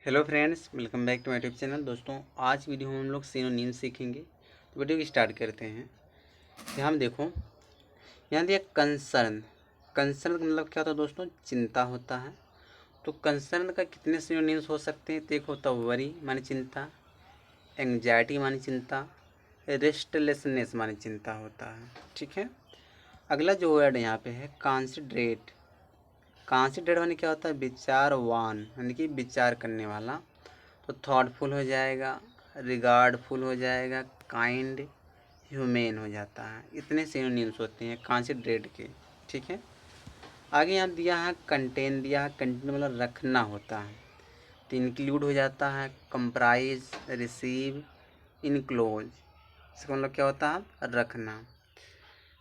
Hello friends, welcome back to my YouTube channel. दोस्तों, आज video में हम लोग सिनोनिम सीखेंगे। तो वीडियो की स्टार्ट करते हैं। यहाँ हम देखो, यहाँ दिया कंसर्न। कंसर्न का मतलब क्या होता है दोस्तों? चिंता होता है। तो कंसर्न का कितने सिनोनिम्स हो सकते हैं? तो एक होता है वरी माने चिंता, एंग्जाइटी माने चिंता, रेस्टलेसनेस माने चिंता होता है। ठीक है। अगला जो वर्ड यहाँ पे है कॉन्सिडरेट। कॉन्सिडरेट माने क्या होता है? विचारवान, यानी कि विचार करने वाला। तो थॉटफुल हो जाएगा, रिगार्डफुल हो जाएगा, काइंड, ह्यूमेन हो जाता है। इतने सिनोनिम्स होते हैं कंसिडरेट के। ठीक है। आगे यहाँ दिया है कंटेन। दिया है कंटेन मतलब रखना होता है। तो इंक्लूड हो जाता है, कंप्राइज, रिसीव, इनक्लोज। इसका मतलब क्या होता है? रखना।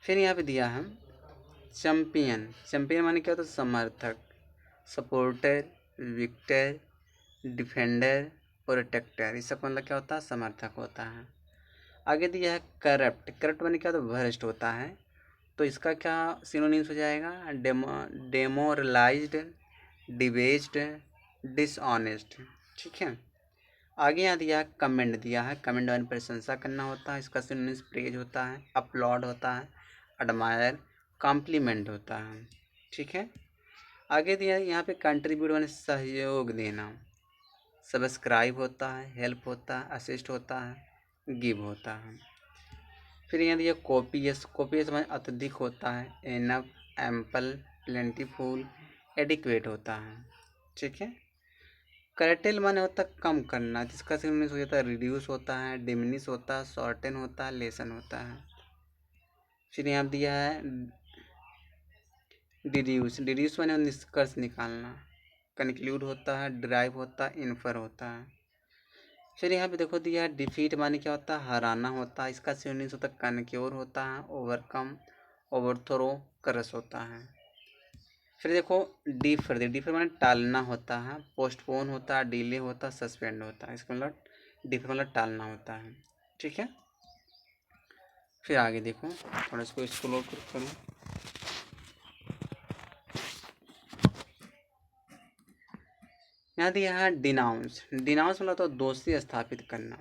फिर यहाँ पे दिया है चैम्पियन। चैम्पियन माने क्या होता है? समर्थक, सपोर्टर, विक्टर, डिफेंडर, प्रोटेक्टर। इस सब मतलब क्या होता है? समर्थक होता है। आगे दिया है करप्ट। करप्ट माने क्या होता है? भ्रष्ट होता है। तो इसका क्या सिनोनिम्स हो जाएगा? डेमोरलाइज्ड, डिबेस्ड, डिसऑनेस्ट। ठीक है। आगे यहाँ दिया है कमेंट। दिया है कमेंट माने प्रशंसा करना होता है। इसका सिनोनिम्स प्रेज होता है, अपलॉड होता है, एडमायर, कॉम्प्लीमेंट होता है। ठीक है। आगे दिया है यहाँ पे कंट्रीब्यूट माने सहयोग देना। सब्सक्राइब होता है, हेल्प होता है, असिस्ट होता है, गिव होता है। फिर यहाँ दिया कोपियस। कोपियस में अत्यधिक होता है, एनफ, एम्पल, प्लेंटीफुल, एडिक्वेट होता है। ठीक है। करटेल माने होता है कम करना, जिसका सिनोनिम्स हो जाता है रिड्यूस होता है, डिमिनिश होता है, शॉर्टेन होता है, लेसन होता है। फिर यहाँ दिया है डिड्यूस। डिड्यूस माने निष्कर्ष निकालना, कंक्लूड होता है, ड्राइव होता है, इन्फर होता है। फिर यहाँ पे देखो दिया है डिफीट माने क्या होता है? हराना होता है। इसका सिनोनिम्स होता है कनक्योर होता है, ओवरकम, ओवरथ्रो, क्रश होता है। फिर देखो डिफर। डिफर माने टालना होता है, पोस्टपोन होता है, डिले होता है, सस्पेंड होता है। इसका मतलब डिफर मतलब टालना होता है। ठीक है। फिर आगे देखो, थोड़ा इसको स्क्रॉल करूँ। यहाँ दिया है डिनाउंस। डिनाउंस मतलब तो दोषी स्थापित करना।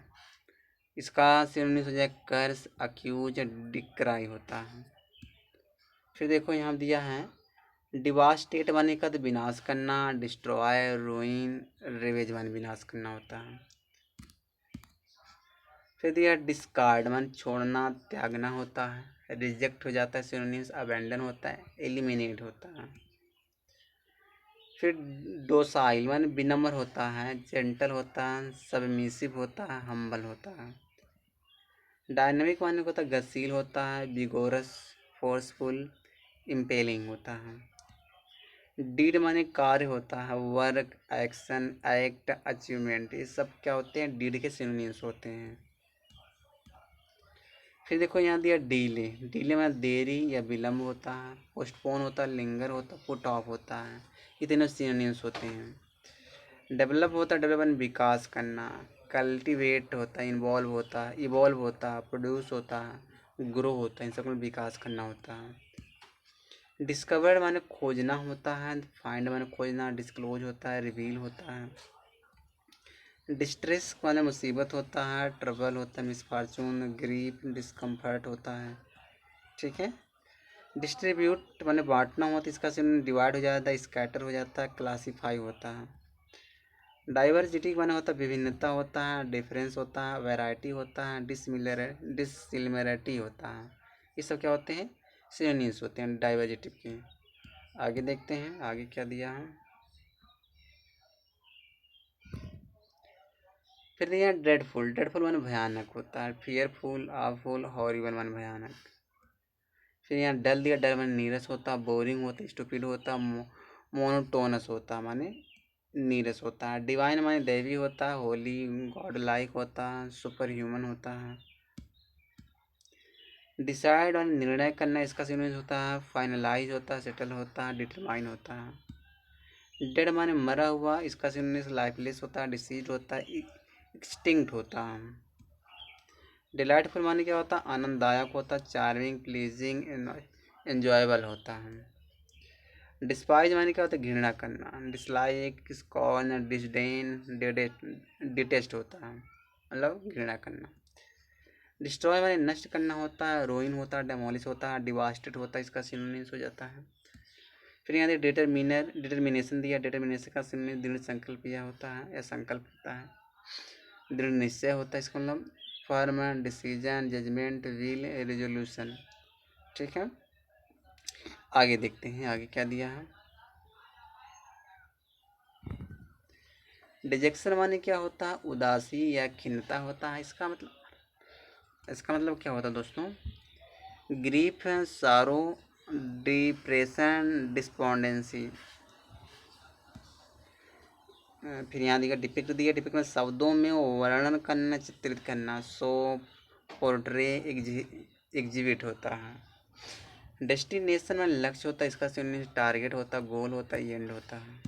इसका सिनोनिम्स हो जाए कर्स, अक्यूज, डिक्राई होता है। फिर देखो यहाँ दिया है डिवास्टेट माने का तो विनाश करना, डिस्ट्रॉय, रूइन, रेवेज माने विनाश करना होता है। फिर दिया डिस्कार्ड माने छोड़ना, त्यागना होता है। रिजेक्ट हो जाता है, सिनोनिम्स अबेंडन होता है, एलिमिनेट होता है। फिर डोसाइल माने विनम्र होता है, जेंटल होता है, सबमिसिव होता है, हम्बल होता है। डायनेमिक माने होता है गतिशील होता है, विगोरस, फोर्सफुल, इम्पेलिंग होता है। डीड माने कार्य होता है, वर्क, एक्शन, एक्ट, अचीवमेंट। ये सब क्या होते हैं? डीड के सिनोनिम्स होते हैं। फिर देखो यहाँ दिया डीले। डीले में देरी या विलम्ब होता है, पोस्टपोन होता है, लिंगर होता है, पुट ऑफ होता है। ये तीनों सिनोनिम्स होते हैं। डेवलप होता है, डेवलपमेंट विकास करना। कल्टीवेट होता है, इन्वॉल्व होता है, इवॉल्व होता है, प्रोड्यूस होता है, ग्रो होता है। इन सब में विकास करना होता है। डिस्कवर्ड माने खोजना होता है, फाइंड माने खोजना, डिस्क्लोज होता है, रिवील होता है। डिस्ट्रेस माने मुसीबत होता है, ट्रबल होता है, मिसफॉर्चून, ग्रीफ, डिस्कम्फर्ट होता है। ठीक है। डिस्ट्रीब्यूट माने बांटना होता है। इसका सिनोनिम डिवाइड हो जाता है, स्कैटर हो जाता है, क्लासीफाई होता है। डाइवर्सिटी माने होता है विभिन्नता होता है, डिफरेंस होता है, वैरायटी होता है, डिसिमिलरिटी होता है। ये सब क्या होते हैं? सिनोनिम्स होते हैं डाइवर्सिटी के। आगे देखते हैं आगे क्या दिया है। फिर दिया ड्रेडफुल। ड्रेडफुल माने भयानक होता है, फियरफुल, आवफुल, हॉरिबल माने भयानक। फिर यहाँ डल दिया। डल माने नीरस होता है, बोरिंग होता है, स्टूपिड होता है, मोनोटोनस होता है माने नीरस होता है। डिवाइन माने दैवी होता है, होली, गॉड लाइक होता है, सुपर ह्यूमन होता है। डिसाइड और निर्णय करना, इसका सिनोनिम्स होता है फाइनलाइज होता है, सेटल होता है, डिटरमाइन होता है। डेड माने मरा हुआ, इसका सिनोनिम्स लाइफलेस होता है, डिसीज होता है, एक्सटिंक्ट होता है। डिलाइटफुल माने क्या होता है? आनंददायक होता है, चार्मिंग, प्लीजिंग, एंजॉयबल होता है। डिस्पाइज माने क्या होता है, घृणा करना। डिसलाइक, स्कॉर्न, डिसडेन, डिटेस्ट होता है, मतलब घृणा करना। डिस्ट्रॉय माने नष्ट करना होता है, रोइन होता है, डेमोलिश होता है, डिवास्टेड होता है, इसका सिनोनिम्स हो जाता है। फिर यहाँ डिटरमिनेशन दिया। डिटरमिनेशन का सिनोनिम दृढ़ संकल्प यह होता है, या संकल्प होता है। दृढ़ निश्चय होता है, इसका मतलब firm, decision, judgement, will, resolution. ठीक है, आगे देखते हैं आगे क्या दिया है। डिजेक्शन माने क्या होता है, उदासी या खिन्नता होता है। इसका मतलब क्या होता है दोस्तों, ग्रीफ, सारो, डिप्रेशन, डिस्पोंडेंसी। फिर यहाँ दिया डिपिक्ट दिया। डिपिक्ट में शब्दों में वर्णन करना, चित्रित करना। शो, पोर्ट्रे, एग्जिबिट होता है। डेस्टिनेशन में लक्ष्य होता है, इसका सिनोनिम टारगेट होता है, गोल होता है, एंड होता है।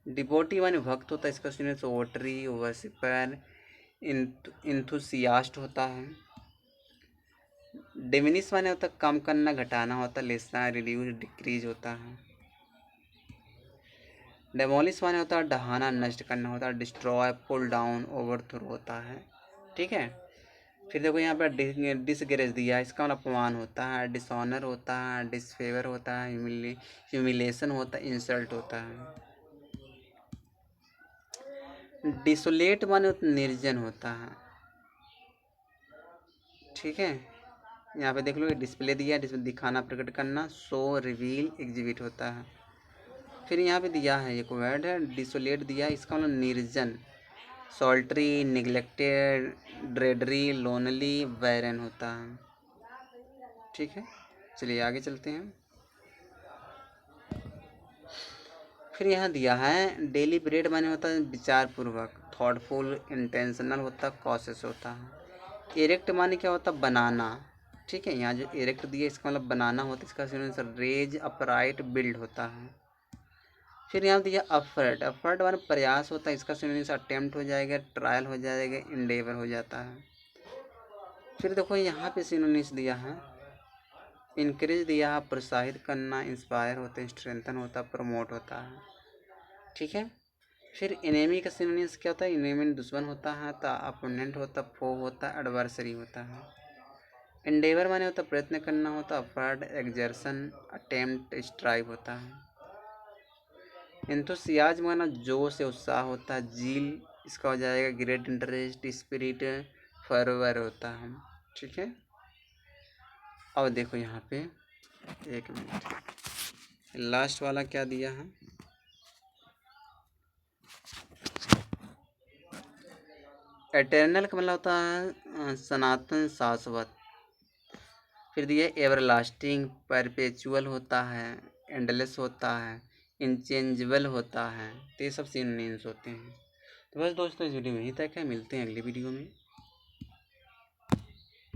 डिवोटी माने भक्त होता है, इसका सिनोनिम वोटरी, वर्शिपर, इंथुसियास्ट होता है। डिमिनिश माने होता है कम करना, घटाना होता है, लेसना, रिड्यूस, डिक्रीज होता है। डेमोलिश माने होता है ढहाना, नष्ट करना होता है। डिस्ट्रॉय, पुल डाउन, ओवरथ्रो होता है। ठीक है, फिर देखो यहाँ पर डिसग्रेस दिया, इसका मतलब अपमान होता है, डिसऑनर होता है, डिसफेवर होता है, ह्यूमिलेशन होता है, इंसल्ट होता है। डिसोलेट माने निर्जन होता है। ठीक है, यहाँ पे देख लो डिस्प्ले दिया है, जिसमें दिखाना, प्रकट करना। शो, रिवील, एग्जिबिट होता है। फिर यहाँ पे दिया है एक वर्ड है डिसोलेट दिया है, इसका मतलब निर्जन। सॉल्ट्री, निगलेक्टेड, ड्रेडरी, लोनली, बैरन होता है। ठीक है, चलिए आगे चलते हैं। फिर यहाँ दिया है डेलीब्रेट माने होता है विचार पूर्वक। थॉटफुल, इंटेंशनल होता है, कॉशियस होता है। इरेक्ट माने क्या होता है, बनाना। ठीक है, यहाँ जो इरेक्ट दिया इसका मतलब बनाना होता है, इसका सिनोनिम रेज, अपराइट, बिल्ड होता है। फिर यहाँ दिया अफर्ट। अफर्ट माने प्रयास होता है, इसका सिनोनिम अटेम्प्ट हो जाएगा, ट्रायल हो जाएगा, इंडेवर हो जाता है। फिर देखो यहाँ पे सिनोनिम्स दिया है। इनक्रेज दिया है, प्रोत्साहित करना, इंस्पायर होता है, स्ट्रेंथन होता है, प्रमोट होता है। ठीक है, फिर एनेमी का सिनोनिम्स क्या होता है, एनेमी दुश्मन होता है, तो अपोनेंट होता है, फो होता है, एडवर्सरी होता है। एंडेवर माने होता है प्रयत्न करना होता है, एफर्ट, एक्सर्शन, अटेम्प्ट, स्ट्राइव होता है। एंथुसियाज्म माना जोश से उत्साह होता है, जील इसका हो जाएगा ग्रेट इंटरेस्ट, स्पिरिट, फर्वर होता है। ठीक है, अब देखो यहाँ पे एक मिनट, लास्ट वाला क्या दिया है, एटर्नल का मतलब होता है सनातन, शाश्वत। फिर दिया एवरलास्टिंग, परपेचुअल होता है, एंडलेस होता है, इंचेंजेबल होता है। तो ये सब सिनोनिम्स होते हैं। तो बस दोस्तों इस वीडियो में यहीं तक है, मिलते हैं अगली वीडियो में।